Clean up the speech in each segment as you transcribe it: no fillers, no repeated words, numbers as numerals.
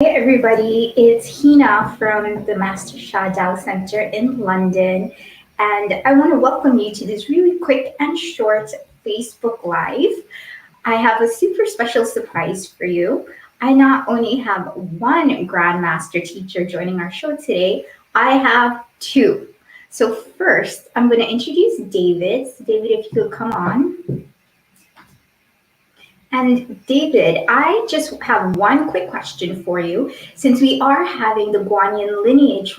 Hey everybody, it's Hina from the Master Sha Tao Centre in London, and I want to welcome you to this really quick and short Facebook Live. I have a super special surprise for you. I not only have one Grandmaster teacher joining our show today, I have two. So first, I'm going to introduce David. So David, if you could come on. And David, I just have one quick question for you. Since we are having the Guan Yin Lineage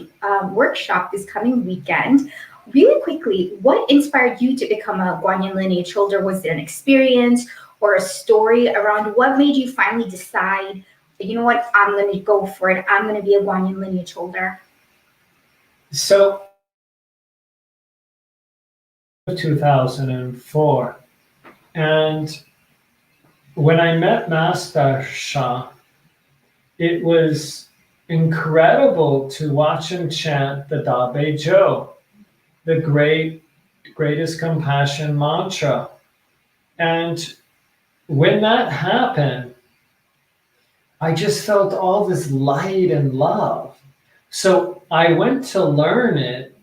Workshop this coming weekend, really quickly, what inspired you to become a Guan Yin Lineage holder? Was there an experience or a story around what made you finally decide, you know what, I'm going to go for it. I'm going to be a Guan Yin Lineage holder. So 2004, and when I met Master Sha, it was incredible to watch him chant the Da Bei Zhou, the greatest compassion mantra. And when that happened, I just felt all this light and love. So I went to learn it,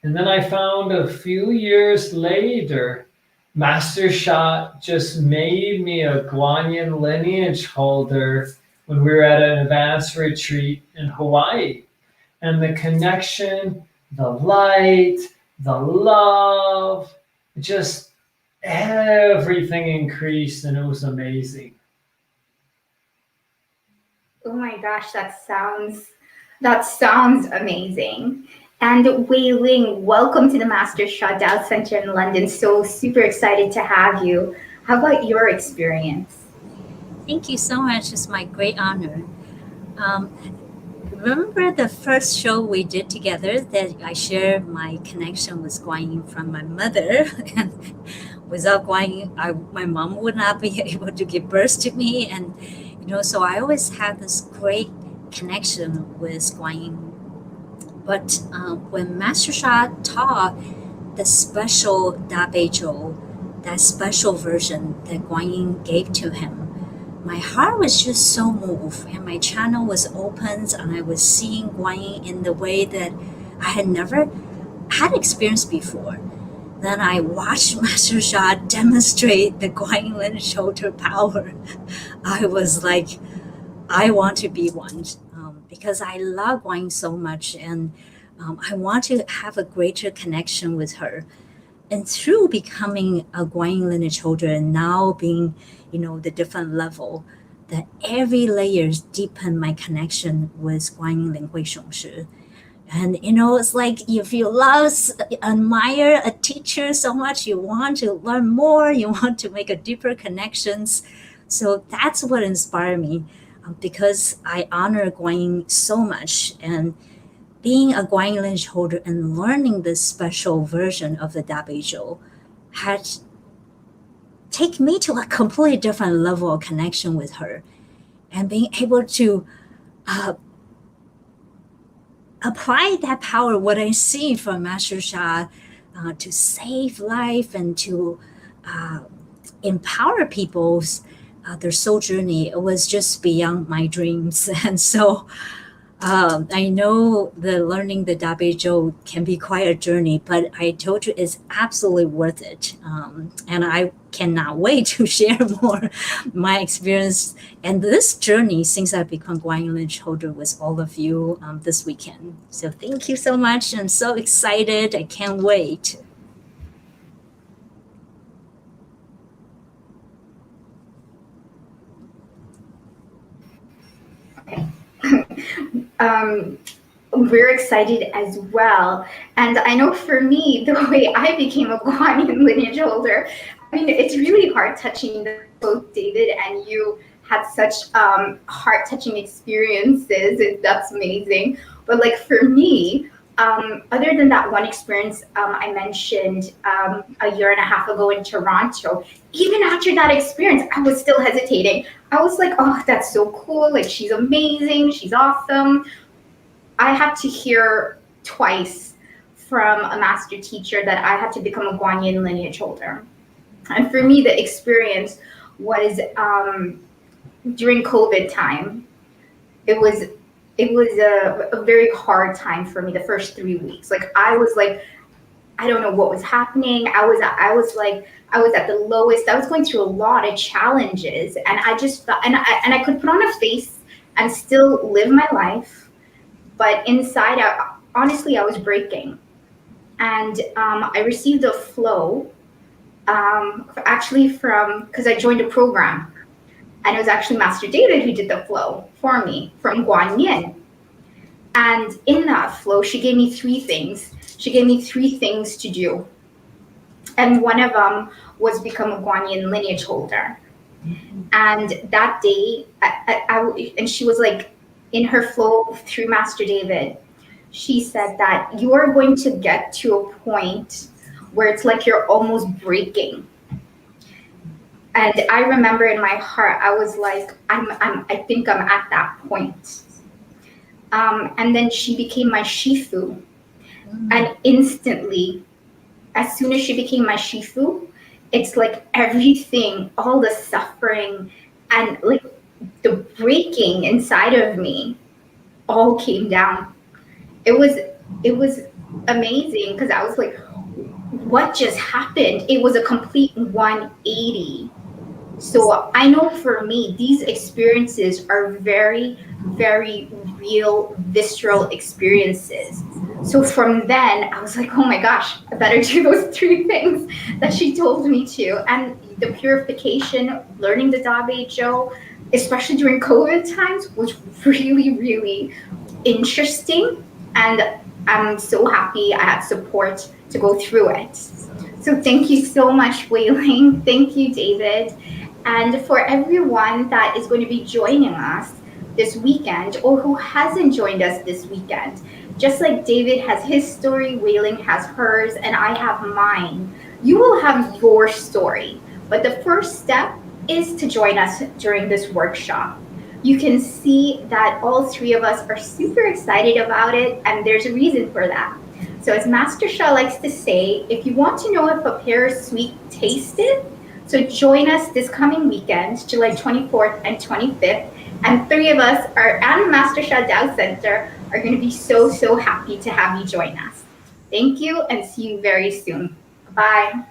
and then I found a few years later, Master Sha just made me a Guan Yin Lineage holder when we were at an advanced retreat in Hawaii. And the connection, the light, the love, just everything increased, and it was amazing. Oh my gosh, that sounds amazing. And Hui-Ling, welcome to the Master Sha Tao Centre in London. So super excited to have you. How about your experience? Thank you so much. It's my great honor. Um, Remember the first show we did together that I shared my connection with Guan Yin from my mother, and without Guan Yin, my mom would not be able to give birth to me, and so I always had this great connection with Guan Yin. But when Master Sha taught the special Da Bei Zhou, that special version that Guan Yin gave to him, my heart was just so moved, and my channel was opened, and I was seeing Guan Yin in the way that I had never had experienced before. Then I watched Master Sha demonstrate the Guan Yin Lineage Holder power. I was like, I want to be one, because I love Guan Yin so much, and I want to have a greater connection with her. And through becoming a Guan Yin Lineage holder and now being, the different level, that every layers deepen my connection with Guan Yin Lin Hui Shong Shi. And, it's like if you admire a teacher so much, you want to learn more, you want to make a deeper connections. So that's what inspired me, because I honor Guan Yin so much. And being a Guan Yin Lineage holder and learning this special version of the Da Bei Zhou had taken me to a completely different level of connection with her, and being able to apply that power, what I see from Master Sha, to save life and to empower people's their soul journey. It was just beyond my dreams. And so I know the learning the Da Bei Zhou can be quite a journey, but I told you it's absolutely worth it. And I cannot wait to share more my experience and this journey since I've become Guan Yin Lineage holder with all of you this weekend. So thank you so much. I'm so excited. I can't wait. We're excited as well. And I know for me, the way I became a Guan Yin Lineage holder, I mean, it's really heart touching that both David and you had such heart touching experiences. That's amazing. But like for me, other than that one experience I mentioned a year and a half ago in Toronto, even after that experience, I was still hesitating. I was like, oh, that's so cool. Like, she's amazing. She's awesome. I had to hear twice from a master teacher that I had to become a Guan Yin lineage holder. And for me, the experience was during COVID time. it was a very hard time for me the first 3 weeks. Like I was like, I don't know what was happening. I was at the lowest. I was going through a lot of challenges, and I just felt, and I could put on a face and still live my life, but inside, honestly, I was breaking. And I received a flow, actually from, because I joined a program, and it was actually Master David who did the flow for me from Guan Yin. And in that flow, she gave me three things. She gave me three things to do. And one of them was become a Guan Yin Lineage Holder. And that day, and she was like, in her flow through Master David, she said that you are going to get to a point where it's like you're almost breaking. And I remember in my heart, I was like, I think I'm at that point. And then she became my Shifu. And instantly, as soon as she became my Shifu, it's like everything, all the suffering and like the breaking inside of me all came down. It was amazing because I was like, what just happened? It was a complete 180. So I know for me, these experiences are very, very real, visceral experiences. So from then, I was like, oh my gosh, I better do those three things that she told me to. And the purification, learning the Da Bei Jiu, especially during COVID times, was really, really interesting. And I'm so happy I had support to go through it. So thank you so much, Hui-Ling. Thank you, David. And for everyone that is going to be joining us this weekend or who hasn't joined us this weekend, just like David has his story, Hui-Ling has hers, and I have mine, you will have your story. But the first step is to join us during this workshop. You can see that all three of us are super excited about it, and there's a reason for that. So as Master Sha likes to say, if you want to know if a pear is sweet, taste it. So join us this coming weekend, July 24th and 25th, and three of us and Master Sha Tao Centre are going to be so, so happy to have you join us. Thank you, and see you very soon. Bye.